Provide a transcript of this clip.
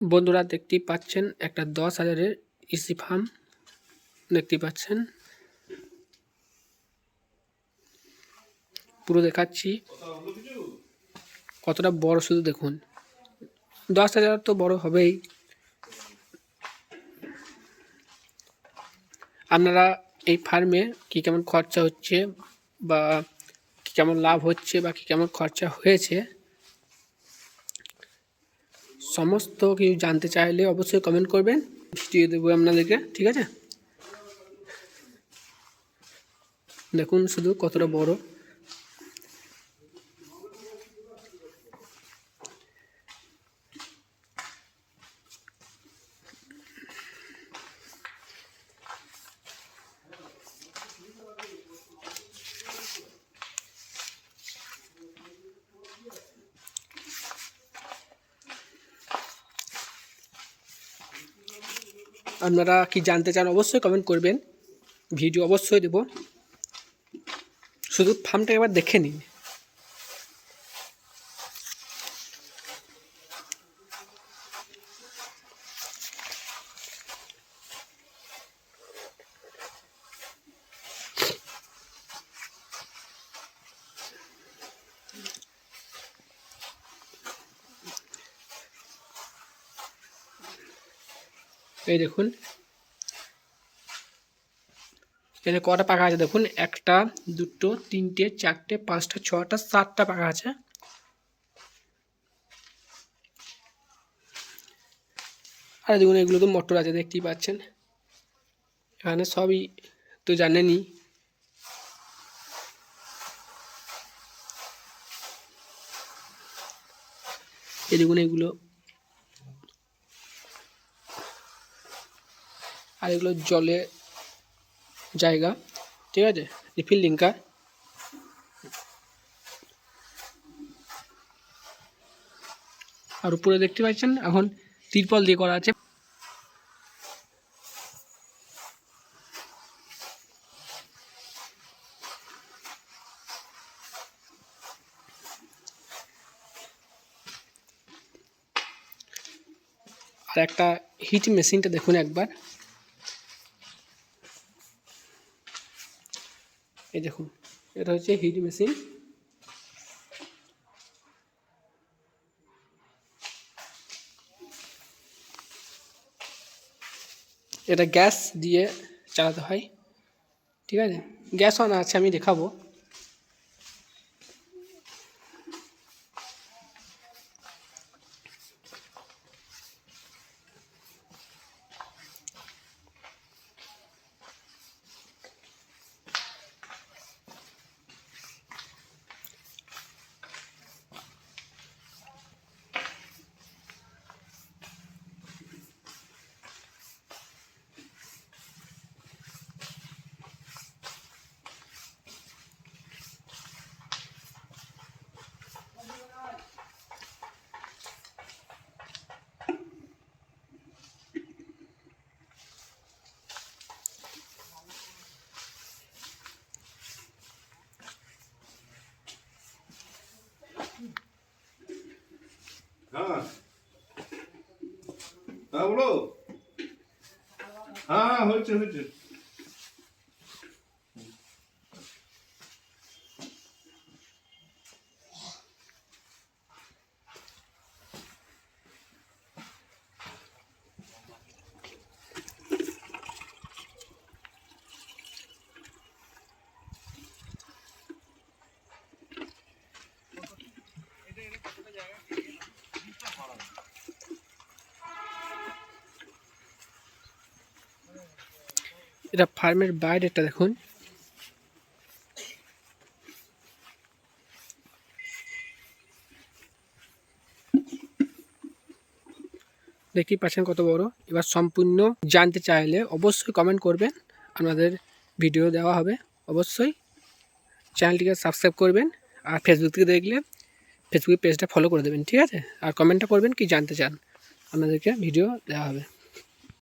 বন্ধুরা দেখতেই পাচ্ছেন একটা 10,000-এর ইসি ফার্ম দেখতেই পাচ্ছেন। পুরো দেখাচ্ছি কতটা বড়, শুধু দেখুন। 10,000 তো বড় হবেই। আপনারা এই ফার্মে কি কেমন খরচা হচ্ছে বা কি কেমন লাভ হচ্ছে বা কি কেমন খরচা হয়েছে সমস্ত কিছু জানতে চাইলে অবশ্যই কমেন্ট করবেন, ভিডিও দেবো আপনাদেরকে, ঠিক আছে? দেখুন শুধু কতটা বড়। আপনারা কি জানতে চান অবশ্যই কমেন্ট করবেন, ভিডিও অবশ্যই দেব। শুধু ফার্মটা একবার দেখে নিন। এই দেখুন এখানে কটা পাখা আছে দেখুন, 1টা 2টো 3টে 4টে 5টা 6টা 7টা পাখা আছে। আর দেখুন এগুলো তো মোটর আছে, দেখতেই পাচ্ছেন। এখানে সবই তো জানেনই। এই দেখুন এগুলো, আর এগুলো জলে জায়গা, ঠিক আছে, রিফিল লিঙ্কার। আর উপরে দেখতে পাচ্ছেন এখন তিরপল দিয়ে করা আছে। আর একটা হিট মেশিনটা দেখুন একবার, এই দেখুন এটা হচ্ছে হিট মেশিন। এটা গ্যাস দিয়ে চালাতে হয়, ঠিক আছে। গ্যাস অন আছে, আমি দেখাবো। हाँ हाँ बोलो। हाँ হচ্ছে হচ্ছে। এটা ফার্মের বাইরেটা দেখুন, দেখতেই পাচ্ছেন কত বড়। এবার সম্পূর্ণ জানতে চাইলে অবশ্যই কমেন্ট করবেন, আপনাদের ভিডিও দেওয়া হবে। অবশ্যই চ্যানেলটিকে সাবস্ক্রাইব করবেন, আর ফেসবুক থেকে দেখলে ফেসবুক পেজটা ফলো করে দেবেন, ঠিক আছে। আর কমেন্টটা করবেন কি জানতে চান, আপনাদেরকে ভিডিও দেওয়া হবে।